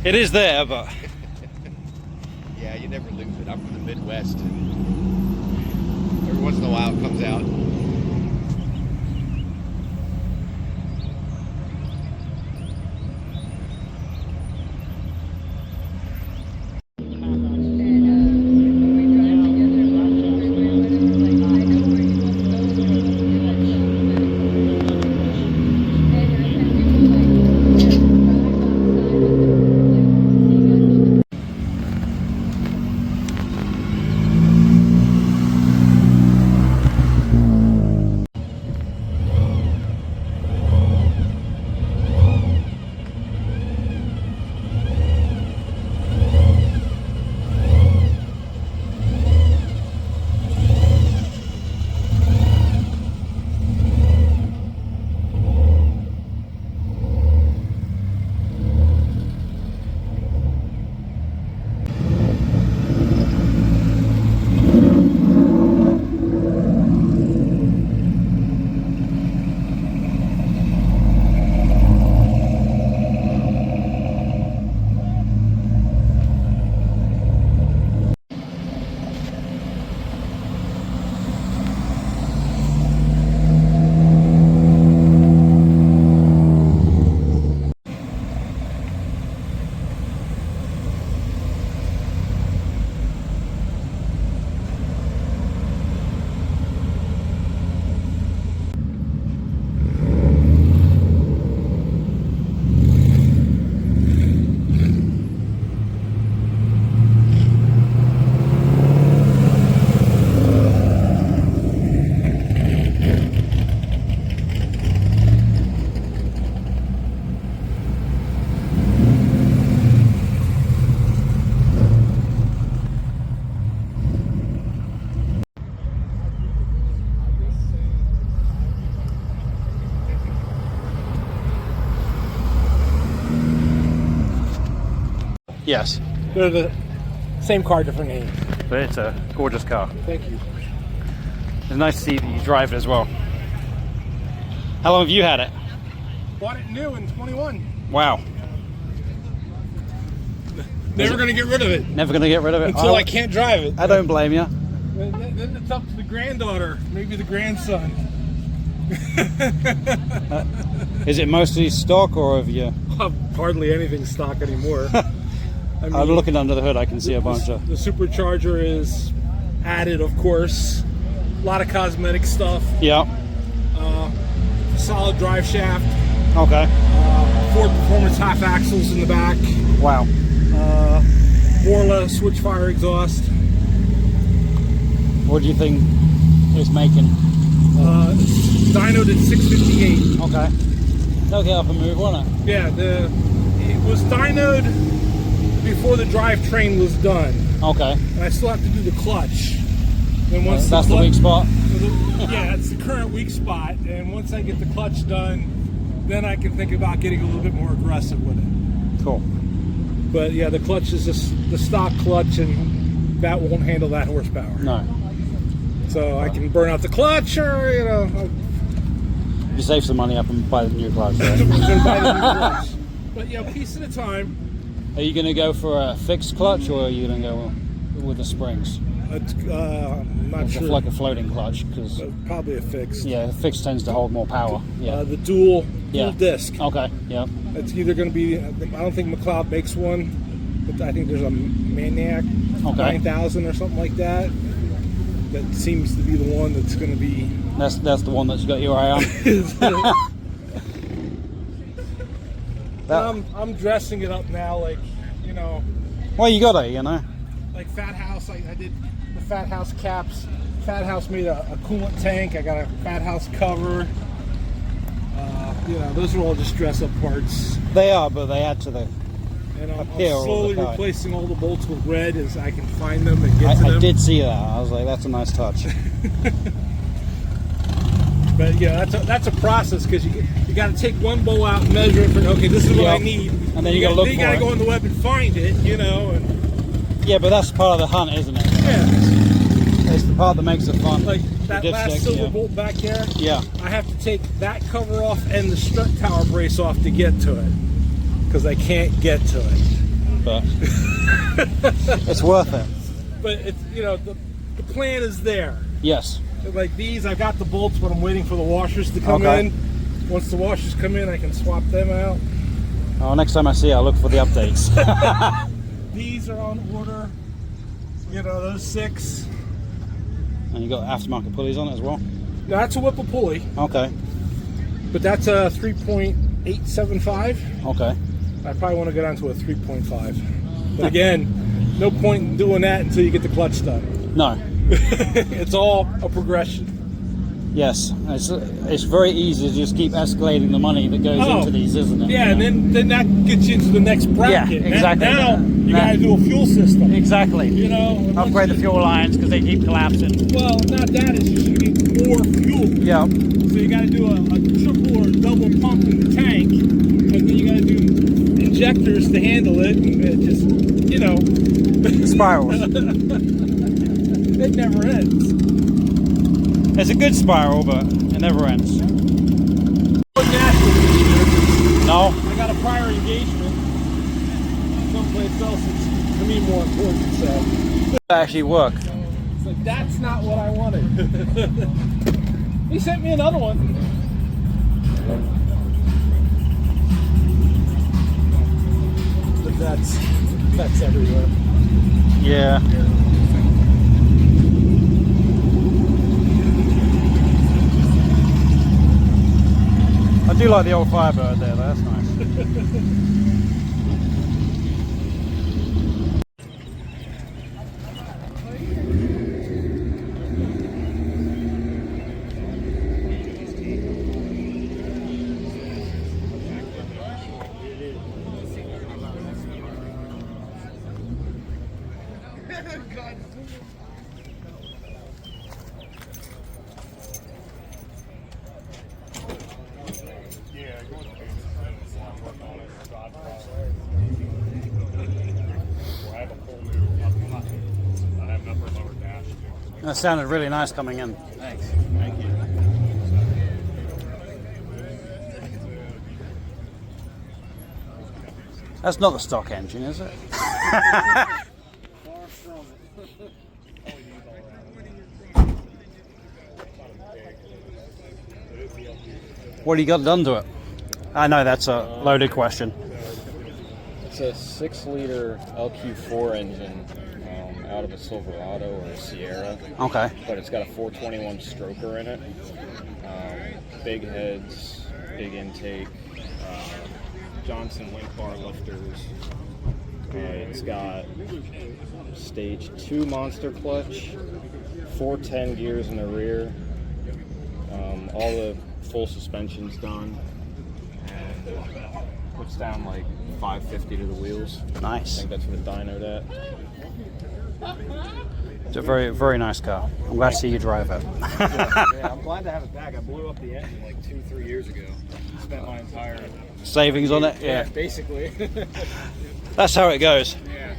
It is there, but Yeah, you never lose it. I'm from the Midwest. Every once in a while it comes out. yes, They're the same car, different name. but it's a gorgeous car. Thank you. It's nice to see that you drive it as well. How long have you had it? Bought it new in 21. Wow. Never going to get rid of it Never going to get rid of it? until I can't drive it. I don't blame you. Then it's up to the granddaughter, maybe the grandson. Is it mostly stock or have you... Hardly anything stock anymore. I mean, I'm looking under the hood, I can see a bunch of... The supercharger is added, of course. A lot of cosmetic stuff. Yeah. Solid drive shaft. Okay. Ford Performance half axles in the back. Wow. Borla switchfire exhaust. What do you think it's making? Dynoed at 658. Okay. That'll get up and move, won't it? Yeah, it was dynoed before the drivetrain was done. Okay. And I still have to do the clutch. Then once That's the weak spot? Yeah, it's the current weak spot. And once I get the clutch done, then I can think about getting a little bit more aggressive with it. Cool. But yeah, the clutch is the stock clutch, and that won't handle that horsepower. No. So I can burn out the clutch, or You save some money up and buy the new clutch. I'm Right? gonna buy the new clutch. But yeah, piece at a time. Are you going to go for a fixed clutch or are you going to go with the springs? I'm not sure. Like a floating clutch, because Probably a fixed. yeah, fixed tends to hold more power. Yeah. The dual Yeah. disc. Okay. Yeah. It's either going to be. I don't think McLeod makes one, but I think there's a Maniac 9000 or something like that. That seems to be the one that's going to be. That's the one that's got your eye on. I'm dressing it up now, like, Well, you got it, you know. like Fat House. I did the Fat House caps. Fat House made a coolant tank. I got a Fat House cover. Those are all just dress up parts. They are, but they add to the. And I'm Appeal of the slowly car. replacing all the bolts with red as I can find them and get to them. I did see that. I was like, that's a nice touch. But yeah, that's a process, because you got to take one bowl out and measure it for, okay, this is what I need. And then you got to look for it. You got to go on the web and find it, And Yeah, but that's part of the hunt, isn't it? yeah, It's the part that makes it fun. like that The last dipstick, silver yeah. bolt back there. Yeah. I have to take that cover off and the strut tower brace off to get to it, because I can't get to it. but it's worth it. But it's, you know, the plan is there. Yes. Like these, I got the bolts, but I'm waiting for the washers to come in. Once the washers come in, I can swap them out. Oh, next time I see you, I'll look for the updates. These are on order. You know, those 6. And you got aftermarket pulleys on it as well? Now, that's a Whipple pulley. Okay. But that's a 3.875. Okay. I probably want to go down to a 3.5. But again, no point in doing that until you get the clutch done. No. It's all a progression. Yes, it's very easy to just keep escalating the money that goes into these, isn't it? Yeah, and then that gets you into the next bracket. Yeah, exactly. Now you got to do a fuel system. Exactly. You know, upgrade the fuel lines because they keep collapsing. Well, not that, it's just you need more fuel. Yeah. So you got to do a triple or double pump in the tank, and then you got to do injectors to handle it. And it just, you know, spirals. It never ends. It's a good spiral, but it never ends. No. I got a prior engagement someplace else. It's to me more important. So that actually work. It's like that's not what I wanted. He sent me another one. But that's everywhere. Yeah. I do like the old Firebird there, though. That's nice. That sounded really nice coming in. Thanks. Thank you. That's not the stock engine, is it? What do you got done to it? I know that's a loaded question. It's a 6-liter LQ4 engine out of a Silverado or a Sierra. Okay. But it's got a 421 stroker in it. Big heads, big intake, Johnson link bar lifters. It's got stage 2 monster clutch, 410 gears in the rear, all the full suspension's done, and puts down like 550 to the wheels. Nice. I think that's what the dynoed at. It's a very, very nice car. I'm glad to see you drive it. Yeah, I'm glad to have it back. I blew up the engine like 2-3 years ago. Spent my entire savings on it. Yeah, basically. That's how it goes. Yeah.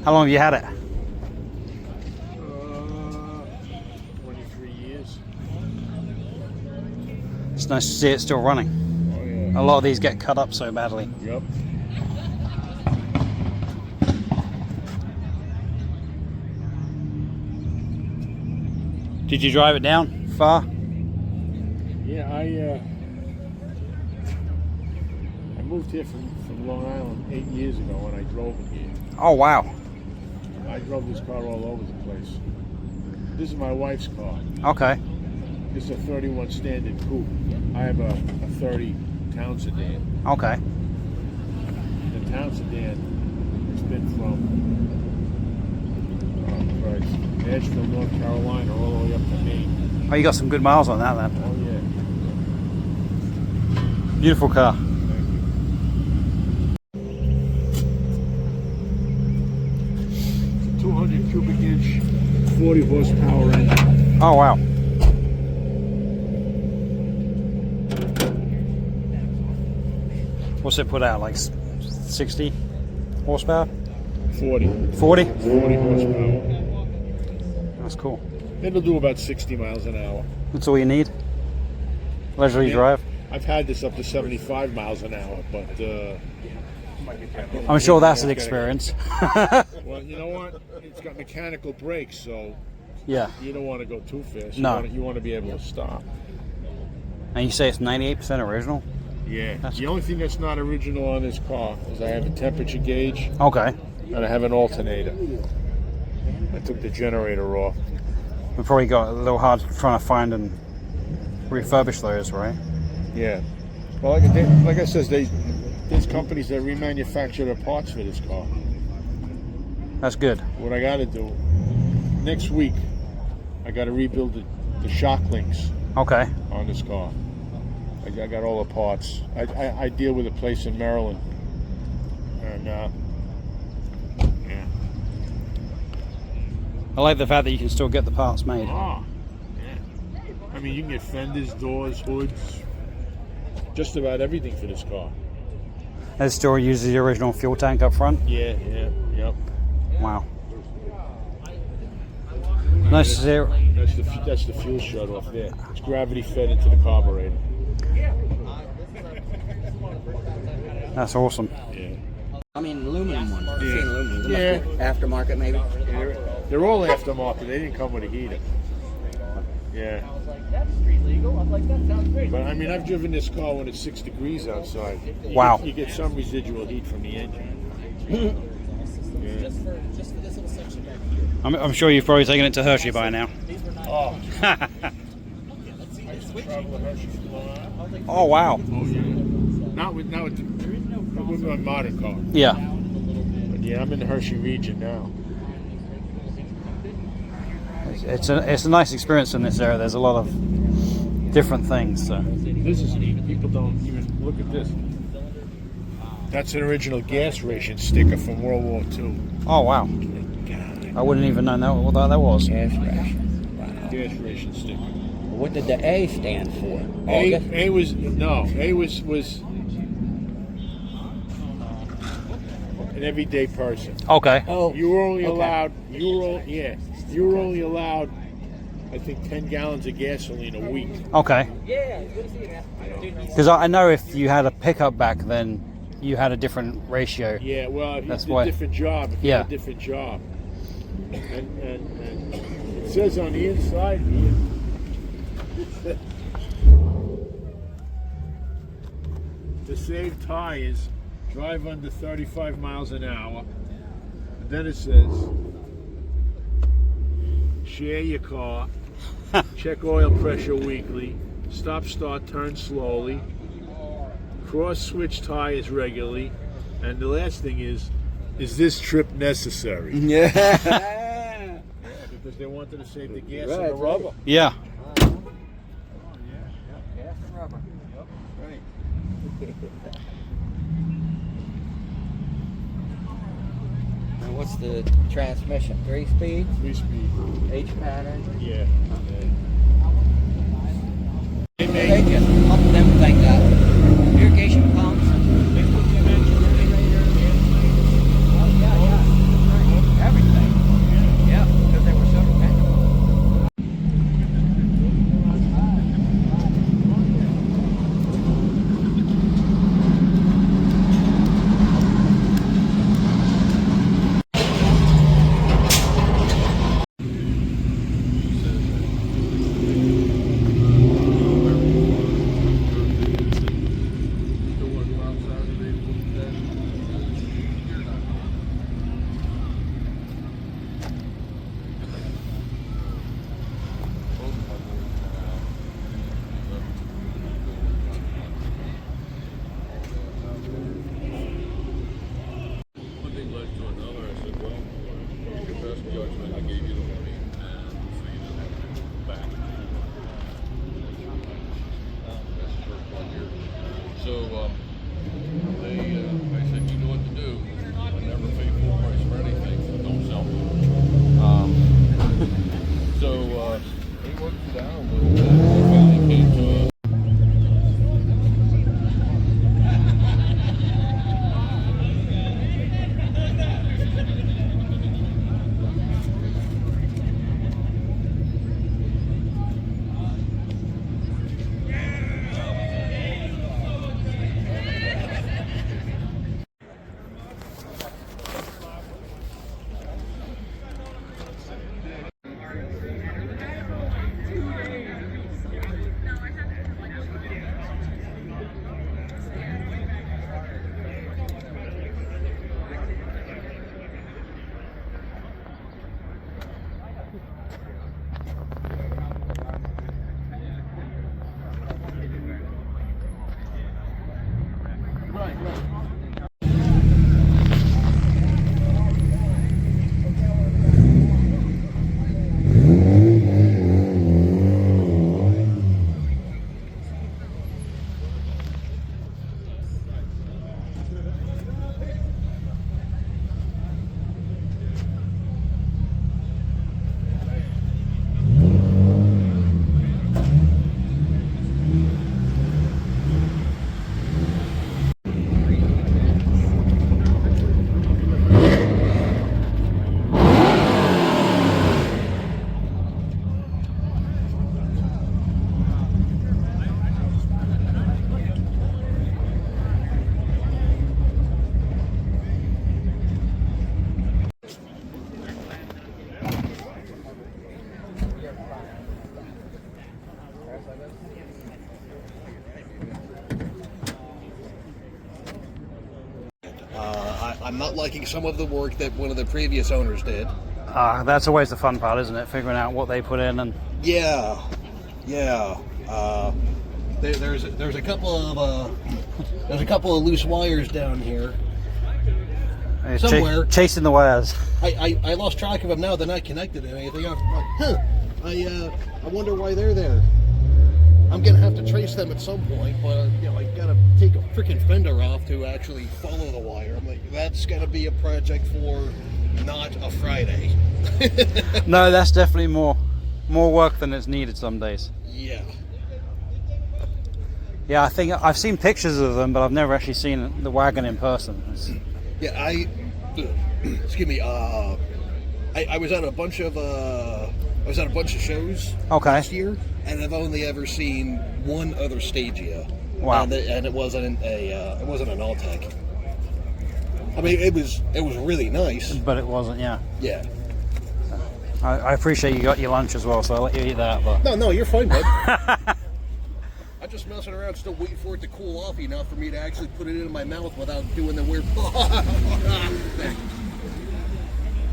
How long have you had it? 23 years. It's nice to see it still running. Oh, yeah. A lot of these get cut up so badly. Yep. Did you drive it down far? Yeah, I moved here from Long Island 8 years ago, and I drove it here. Oh, wow. I drove this car all over the place. This is my wife's car. Okay. This is a 31 Standard Coupe. I have a 30 Town Sedan. Okay. The Town Sedan has been from Nashville, North Carolina, all the way up to Maine. Oh, you got some good miles on that then. Oh, yeah. Beautiful car. 200 cubic inch, 40 horsepower engine. Oh, wow. What's it put out? Like 60 horsepower? 40. 40? 40 horsepower. That's cool. It'll do about 60 miles an hour. That's all you need? Leisurely Yeah. drive? I've had this up to 75 miles an hour, but I'm sure that's an experience. well, you know what? It's got mechanical brakes, so Yeah. you don't want to go too fast. No. You want to be able to stop. And you say it's 98% original? Yeah. That's The only thing that's not original on this car is I have a temperature gauge Okay. and I have an alternator. I took the generator off. We probably got a little hard trying to find and refurbish those, right? Yeah. Well, like I said, there's companies that remanufacture the parts for this car. That's good. What I got to do next week, I got to rebuild the shock links Okay. on this car. I got all the parts. I deal with a place in Maryland, and yeah. I like the fact that you can still get the parts made. Oh, yeah. I mean, you can get fenders, doors, hoods, just about everything for this car. It still uses the original fuel tank up front? Yeah, yep. Wow. Nice to see. That's the fuel shut off there. It's gravity fed into the carburetor. That's awesome. Yeah. I mean, aluminum ones. I've Yeah. seen aluminum. They Yeah. must be aftermarket, maybe. They're all aftermarket. They didn't come with a heater. Yeah. But I mean, I've driven this car when it's 6 degrees outside. Wow. You get some residual heat from the engine. Yeah. I'm sure you've probably taken it to Hershey by now. Oh. I used to travel with Hershey from Long Island. Oh, wow. Oh yeah. Not with my modern car. Yeah. But yeah, I'm in the Hershey region now. It's a nice experience in this area. There's a lot of different things. So. This is neat. People don't even look at this. That's an original gas ration sticker from World War II. Oh, wow. I wouldn't even know what that was. Gas ration. Wow. Gas ration sticker. What did the A stand for? A August? was an everyday person. Okay. Oh, You were only okay. allowed. You were only allowed. I think 10 gallons of gasoline a week. Okay. Because I know if you had a pickup back then, you had a different ratio. Yeah, well, if That's you why- did a different job. If you Yeah. had a different job. And it says on the inside here. To save tires, drive under 35 miles an hour. And then it says, share your car, check oil pressure weekly, stop, start, turn slowly, cross switch tires regularly, and the last thing is this trip necessary? Yeah. Because they wanted to save the gas Right, and the rubber. Yeah. And what's the transmission? 3-speed? 3-speed. H pattern? Yeah. They They make just pump them things out. Irrigation pumps. Everything. Yeah, because they were so dependable. I'm not liking some of the work that one of the previous owners did. That's always the fun part, isn't it? Figuring out what they put in and. Yeah. There's a couple of loose wires down here. Somewhere. Chasing the wires. I lost track of them now. They're not connected to anything. I'm like, I wonder why they're there. I'm gonna have to trace them at some point, but I gotta take a freaking fender off to actually follow the wire. I'm like, that's gonna be a project for not a Friday. No, that's definitely more work than is needed some days. Yeah. Yeah, I think I've seen pictures of them, but I've never actually seen the wagon in person. Yeah, excuse me. I was at a bunch of shows last year, and I've only ever seen one other Stagia. Wow. And it wasn't an Alltech. I mean, it was really nice, but it wasn't. Yeah. Yeah. I appreciate you got your lunch as well, so I'll let you eat that. But no, you're fine, bud. I'm just messing around, still waiting for it to cool off enough for me to actually put it in my mouth without doing the weird.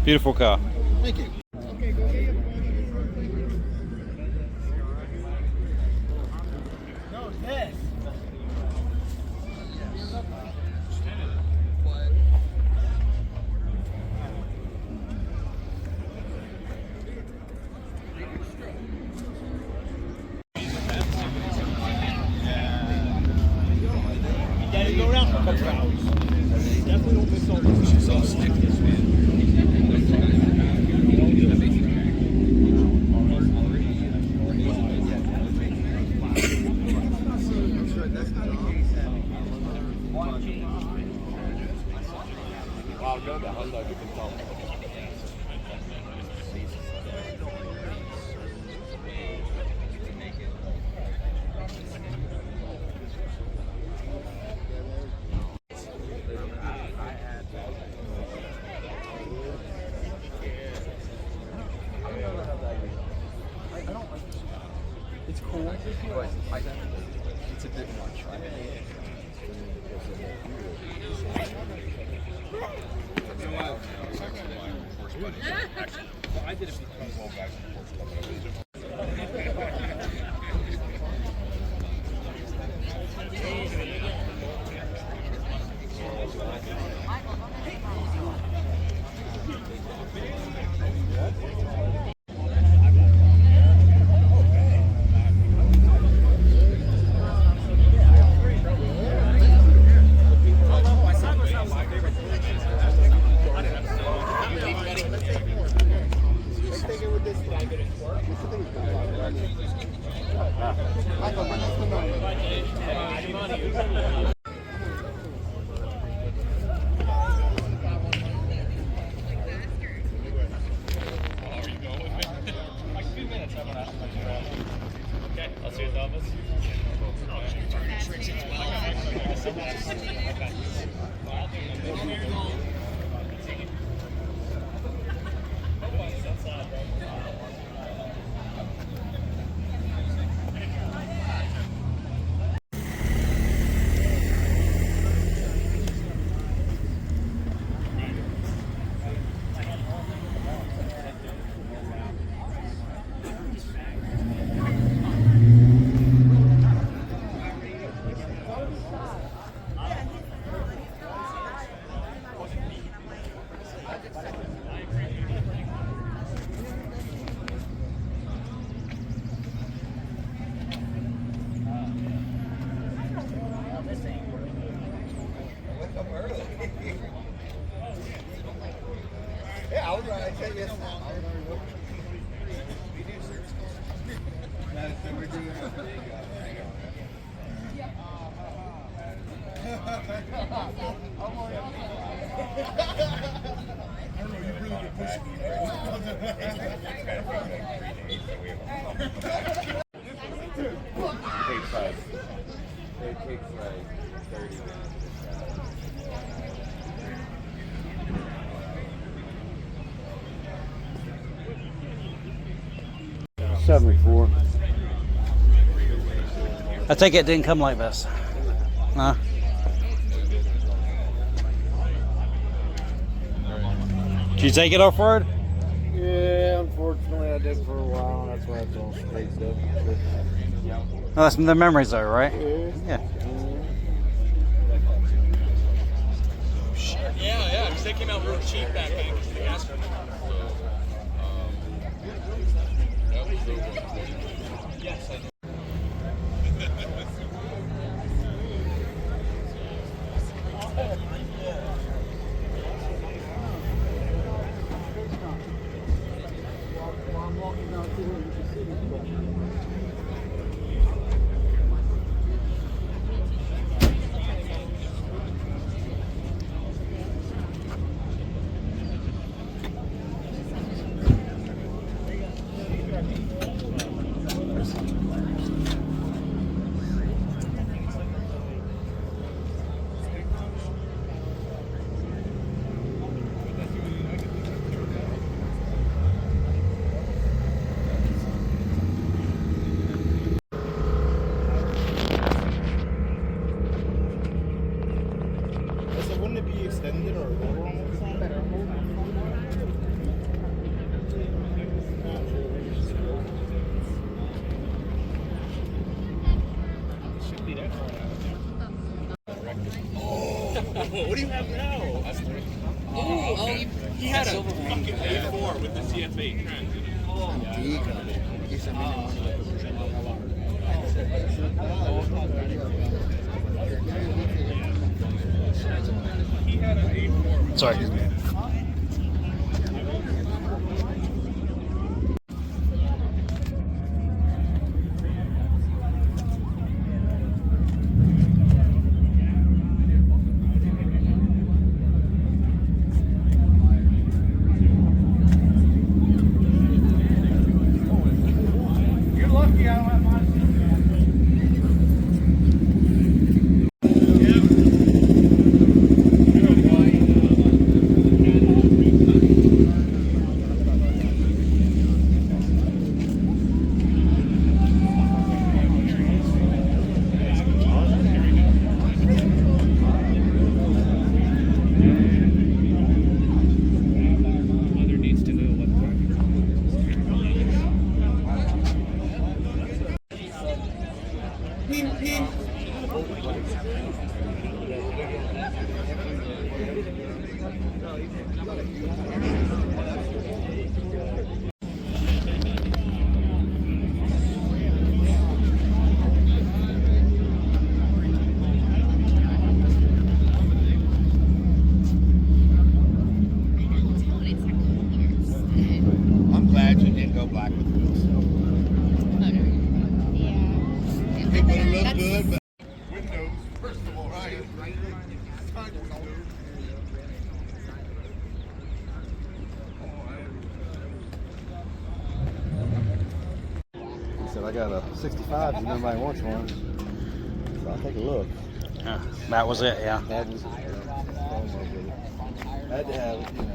Beautiful car. Thank you. Okay, go get it. No, this. Go around for a couple hours. Definitely don't miss all this. She's all stick this man. Wow, go the hot dog you can tell. It's cool, but it's a bit much. I did it Yeah, I was right. I said yes. It takes like 30 minutes. 74. I take it didn't come like this. Nah. Did you take it off road? Yeah, unfortunately I did for a while, and that's why it's all straightened up. No, that's the memories though, right? Yeah. Yeah, because they came out real cheap back then because the gas went up. Yes, I know. Wouldn't it be extended or lower on that side? Should be that far out there. What do you have now? He had a fucking A4 with the CF8 trend. Sorry. You're lucky I don't have mine. I'm glad you didn't go black with wheels. It would have looked good, but windows, first of all, right? He said, I got a 65 if nobody wants one. So I'll take a look. Yeah, that was it, yeah. That was had to have it, you know.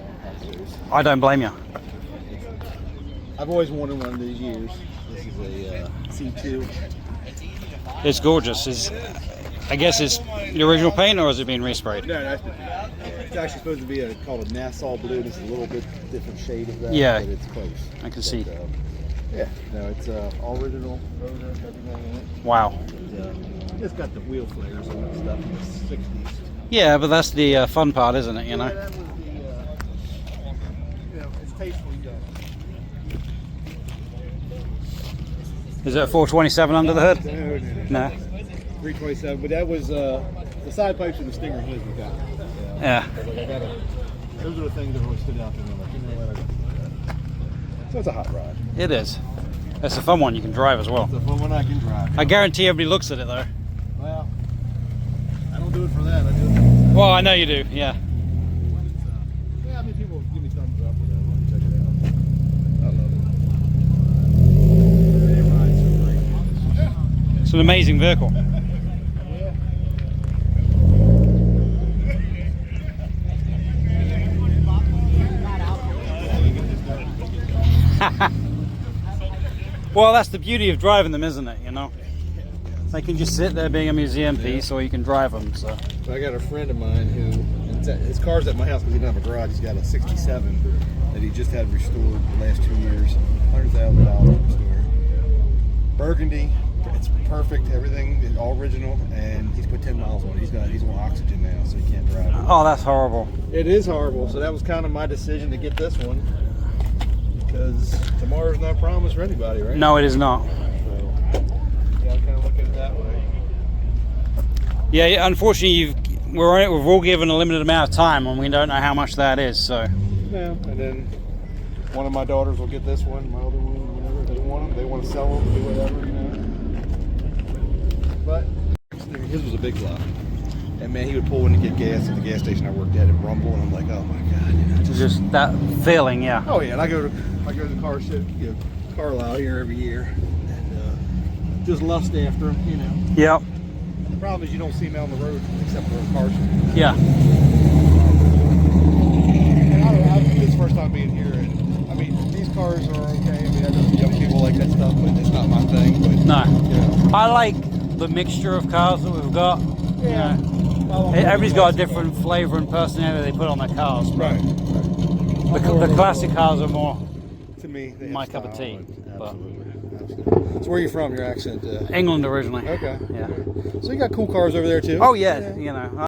I don't blame you. I've always wanted one of these years. This is a C2. It's gorgeous. I guess it's the original paint, or has it been resprayed? No, that's it's actually supposed to be called a Nassau blue. It's a little bit different shade of that. Yeah. But it's close. I can see. Yeah, no, it's all original rotor, everything in it. Wow. And, it's got the wheel flares and stuff in the 60s. Yeah, but that's the fun part, isn't it? You know. Yeah, that was the, it's tastefully done. Is it a 427 under the hood? No. No. 327, but that was the side pipes and the Stinger hood we got. Yeah. Like those are the things that really stood out to me. Like, you know what, I gotta do that. So it's a hot rod. It is. It's a fun one you can drive as well. It's a fun one I can drive. I guarantee everybody looks at it though. Well, I don't do it for that. I do it for Well, I know you do. Yeah. yeah, I mean, people give me thumbs up with it. Let me check it out. I love it. It rides so great. It's an amazing vehicle. Well, that's the beauty of driving them, isn't it? You know, they can just sit there being a museum piece, or you can drive them. So I got a friend of mine who his car's at my house because he doesn't have a garage. He's got a '67 that he just had restored the last 2 years, $100,000 to restore. Burgundy, it's perfect. Everything is all original, and he's put 10 miles on it. He's on oxygen now, so he can't drive it. Oh, that's horrible. It is horrible. So that was kind of my decision to get this one, because tomorrow's not promised for anybody, right? No, it is not. So, yeah, I kind of look at it that way. Yeah, unfortunately, we're all given a limited amount of time, and we don't know how much that is. So. Yeah, and then one of my daughters will get this one, my other one, whatever. They want them. They want to sell them, do whatever, But his was a big block. And man, he would pull in to get gas at the gas station I worked at and rumble, and I'm like, oh my god, Just that feeling, yeah. Oh yeah, and I go to the Carlisle here every year, and just lust after him, Yep. The problem is you don't see him out on the road except for a car show. Yeah. This is the first time being here, and I mean, these cars are okay. I mean, I know young people like that stuff, but it's not my thing. But No. Yeah. I like the mixture of cars that we've got. Yeah. Everybody's got a different flavor and personality they put on their cars. Right. The classic cars are more To me, they my have cup of style, tea. and- But Absolutely. So where are you from? Your accent? England originally. Okay. Yeah. So you got cool cars over there too? Oh yeah, you know.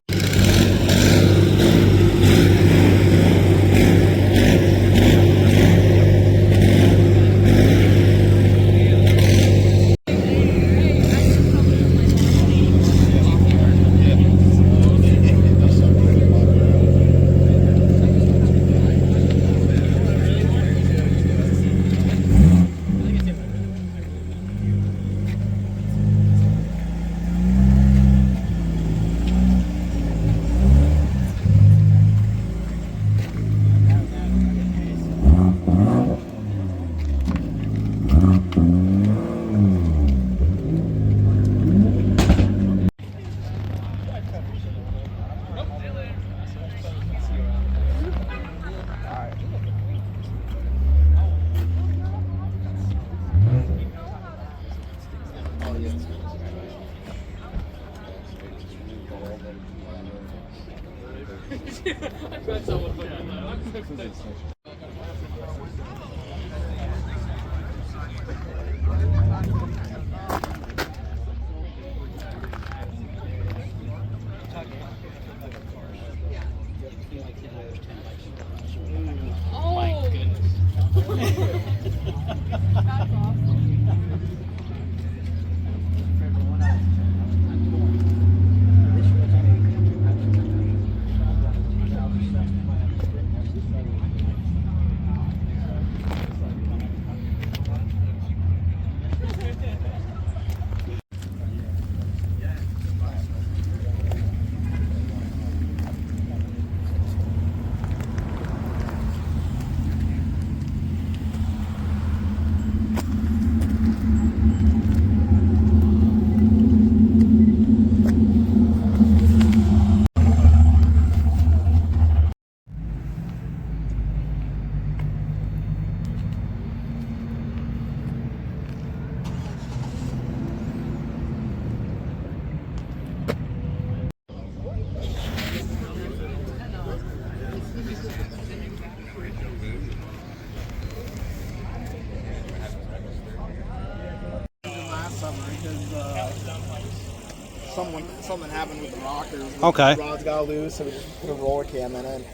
Something happened with the rockers. Okay. The rods got loose, so we just put a roller cam in it.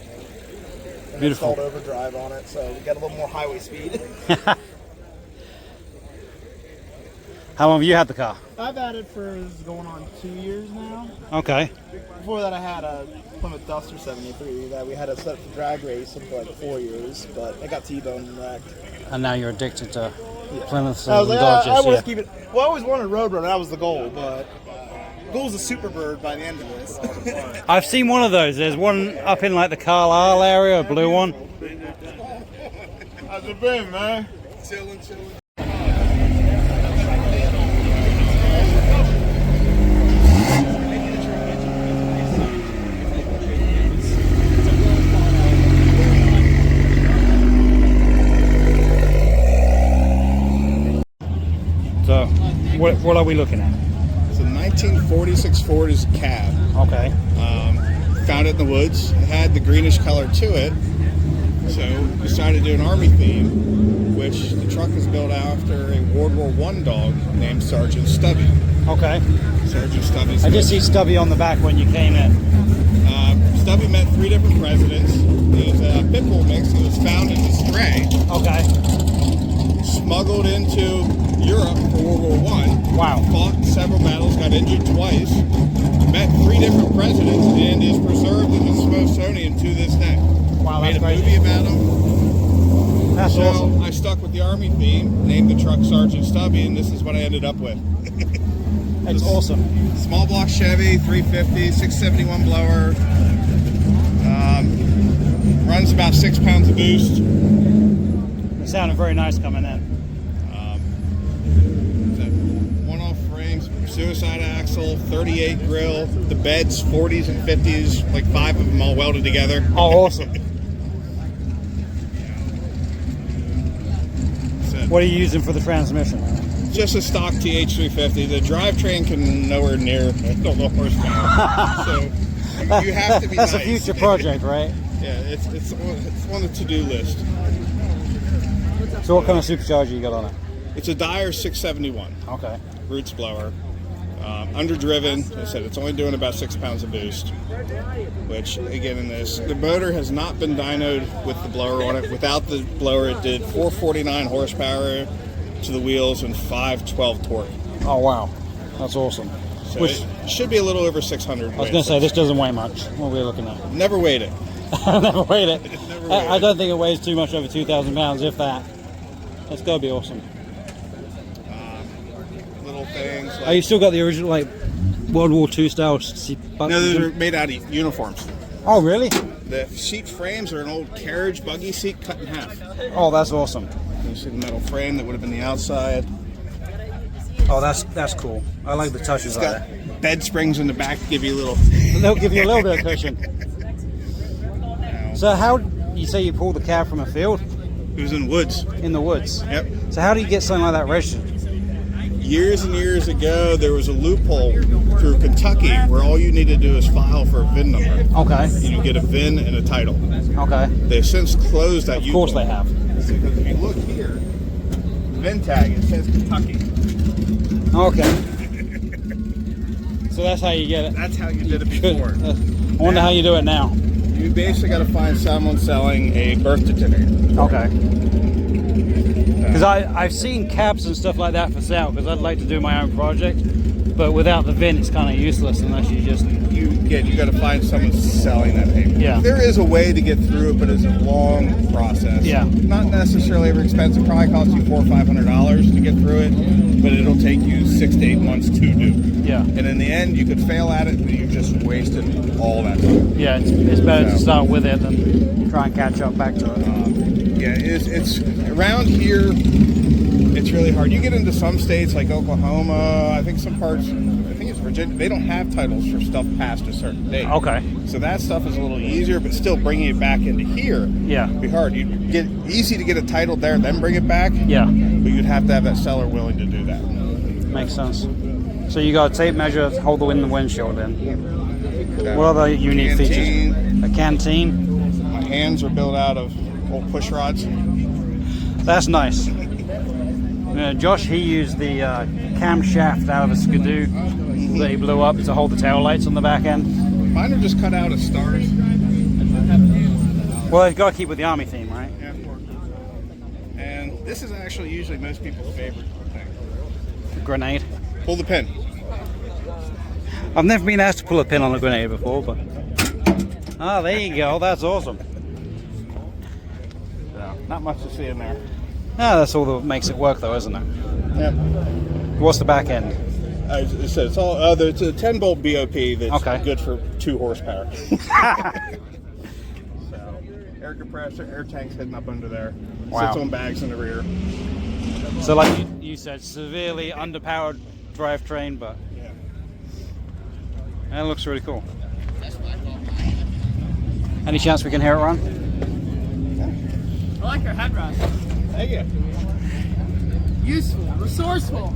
And Beautiful. installed overdrive on it, so we got a little more highway speed. How long have you had the car? I've had it for going on 2 years now. Okay. Before that, I had a Plymouth Duster 73 that we had a set for drag racing for like 4 years, but it got T-boned and wrecked. And now you're addicted to Plymouths I was and like, Dodges. I always Yeah. keep it. Well, I always wanted a Roadrunner. That was the goal, but the goal is a Superbird by the end of this. I've seen one of those. There's one up in like the Carlisle area, a blue one. How's it been, man? Chilling. So, what are we looking at? It's a 1946 Ford is a cab. Okay. found it in the woods. It had the greenish color to it. So we decided to do an Army theme, which the truck is built after a World War I dog named Sergeant Stubby. Okay. Sergeant Stubby. I did see Stubby on the back when you came in. Stubby met 3 different presidents. He was a pit bull mix. He was found in a stray. Okay. Smuggled into Europe for World War I. Wow. Fought several battles, got injured twice. Met 3 different presidents and is preserved in the Smithsonian to this day. Wow, that's Made a crazy. movie about him. That's So awesome. I stuck with the Army theme, named the truck Sergeant Stubby, and this is what I ended up with. It's awesome. Small block Chevy, 350, 671 blower. Runs about 6 pounds of boost. It sounded very nice coming in. One-off frames, suicide axle, 38 grill, the beds, 40s and 50s, like 5 of them all welded together. Oh, awesome. What are you using for the transmission? Just a stock TH350. The drivetrain can nowhere near the horsepower. So you have to be That's nice. a future project, right? Yeah, it's on the to-do list. So what kind of supercharger you got on it? It's a Dyer 671. Okay. Roots blower. Underdriven. As I said, it's only doing about 6 pounds of boost. Which, again, in this, the motor has not been dynoed with the blower on it. Without the blower, it did 449 horsepower to the wheels and 512 torque. Oh, wow. That's awesome. So Which, it should be a little over 600. I was going to say, this doesn't weigh much. What are we looking at? Never weighed it. Never weighed it. Never weighed I it. don't think it weighs too much over 2,000 pounds, if that. That's got to be awesome. Little things. Oh, you still got the original, like, World War II style seat buttons? No, those are made out of uniforms. Oh, really? The seat frames are an old carriage buggy seat cut in half. Oh, that's awesome. You see the metal frame that would have been the outside. Oh, that's cool. I like the touches It's on got it. bed springs in the back to give you a little. They'll give you a little bit of cushion. So how, you say you pulled the cab from a field? It was in woods. In the woods? Yep. So how do you get something like that registered? Years and years ago, there was a loophole through Kentucky where all you need to do is file for a VIN number. Okay. You get a VIN and a title. Okay. They've since closed that. Of course they have. Because if you look here, VIN tag, it says Kentucky. Okay. So that's how you get it. That's how you did it before. I wonder how you do it now. You basically got to find someone selling a birth certificate. Okay. Because I've seen caps and stuff like that for sale because I'd like to do my own project, but without the VIN it's kind of useless unless you just... You got to find someone selling that paper. Yeah. There is a way to get through it, but it's a long process. Yeah. Not necessarily ever expensive. Probably costs you $400 or $500 to get through it, but it'll take you 6 to 8 months to do. Yeah. And in the end, you could fail at it, but you just wasted all that time. Yeah, it's better to start with it than try and catch up back to it. Yeah, it's around here. It's really hard. You get into some states like Oklahoma, I think some parts, I think it's Virginia, they don't have titles for stuff past a certain date. Okay. So that stuff is a little easier, but still bringing it back into here Yeah. would be hard. You'd get easy to get it titled there, then bring it back. Yeah. But you'd have to have that seller willing to do that. Makes sense. So you got a tape measure, hold the windshield in. What other unique Canteen. features? A canteen. My hands are built out of old push rods. That's nice. Josh, he used the camshaft out of a Skidoo that he blew up to hold the tail lights on the back end. Mine are just cut out of stars. Well, they've got to keep with the Army theme, right? Yeah, of course. And this is actually usually most people's favorite thing. Grenade. Pull the pin. I've never been asked to pull a pin on a grenade before, but... Ah, there you go. That's awesome. Yeah, not much to see in there. Ah, that's all that makes it work, though, isn't it? Yep. What's the back end? As I said, it's all. It's a 10-bolt BOP that's Okay. good for 2 horsepower. So, air compressor, air tank's hidden up under there. Wow. Sits on bags in the rear. So, like you said, severely underpowered drivetrain, but Yeah. that looks really cool. Any chance we can hear it run? I like your headrest. Thank you. Useful, resourceful.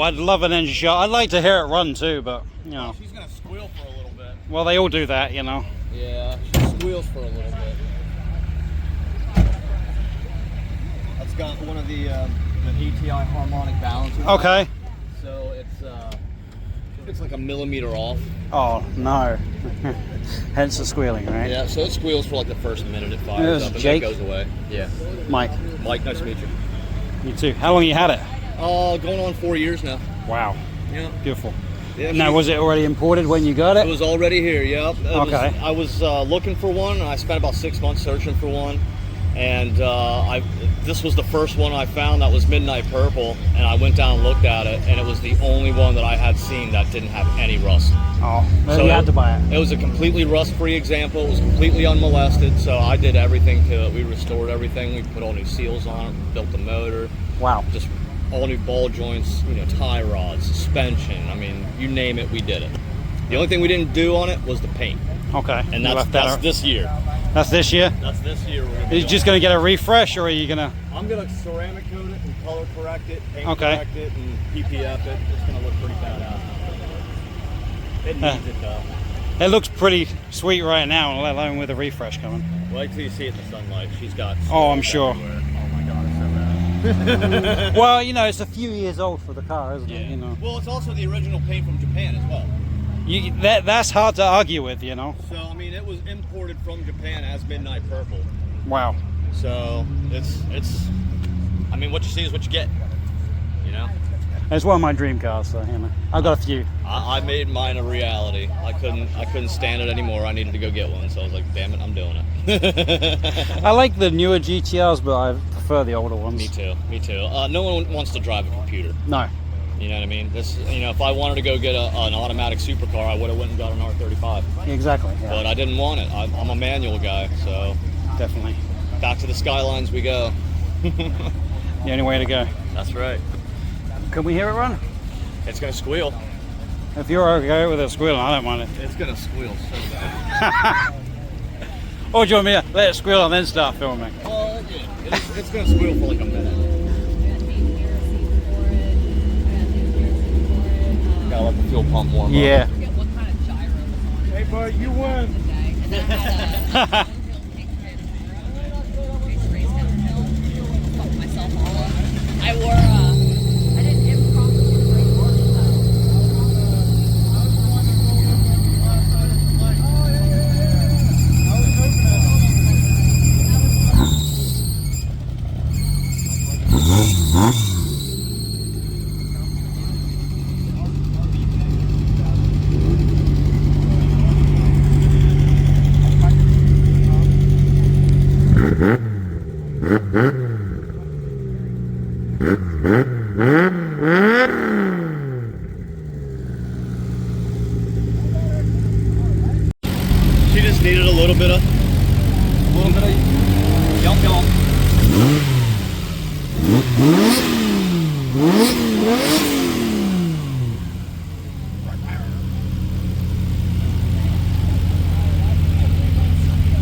I'd love an engine shot. I'd like to hear it run too, but you know. She's gonna squeal for a little bit. Well, they all do that, you know. Yeah, she squeals for a little bit. That's got one of the ATI harmonic balancers. Okay. So it's like a millimeter off. Oh no. Hence the squealing, right? Yeah, so it squeals for like the first minute it It fires was up and Jake. then it goes away. Yeah. Mike, Mike, nice to meet you. you too. How long you had it? Going on 4 years now. Wow. Yeah. Beautiful. Yeah, Now, was it already imported when you got it it? was already here, yep. Okay. I was looking for one. I spent about 6 months searching for one. And this was the first one I found that was Midnight Purple. And I went down and looked at it. And it was the only one that I had seen that didn't have any rust. Oh, so you had to buy it. It was a completely rust-free example. It was completely unmolested. So I did everything to it. We restored everything. We put all new seals on it, built the motor. Wow. Just all new ball joints, tie rods, suspension. I mean, you name it, we did it. The only thing we didn't do on it was the paint. Okay. And You that's left that this year. That's this year? That's this year. Are you just going to get a refresh, or are you going to... I'm going to ceramic coat it and color correct it, paint Okay. correct it, and PPF it. It's going to look pretty badass. It needs it, though. It looks pretty sweet right now, let alone with a refresh coming. Wait till you see it in the sunlight. She's got... Oh, I'm sure. everywhere. Oh, my God, it's so bad. Well, it's a few years old for the car, isn't it? Well, it's also the original paint from Japan as well. That's hard to argue with, So, I mean, it was imported from Japan as Midnight Purple. Wow. So, it's I mean, what you see is what you get, It's one of my dream cars, so, I've got a few. I made mine a reality. I couldn't stand it anymore. I needed to go get one, so I was like, damn it, I'm doing it. I like the newer GTRs, but I prefer the older ones. Me too. No one wants to drive a computer. No. You know what I mean? If I wanted to go get an automatic supercar, I would have went and got an R35. Exactly, yeah. But I didn't want it. I'm a manual guy, so Definitely. back to the Skylines we go. The only way to go. That's right. Can we hear it run? It's gonna squeal. If you're okay with it squealing, I don't mind it. It's gonna squeal so bad. Or do you want me to let it squeal and then start filming? Well, yeah, it's gonna squeal for like a minute. Gotta let the fuel pump warm Yeah. Hey, bud, you won. I wore I did She just needed a little bit of yump yump.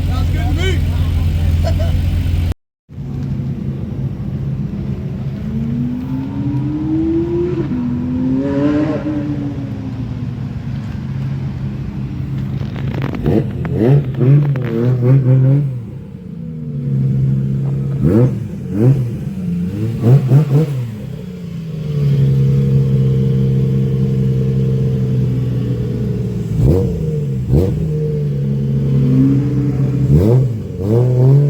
Sounds good to me. Oh.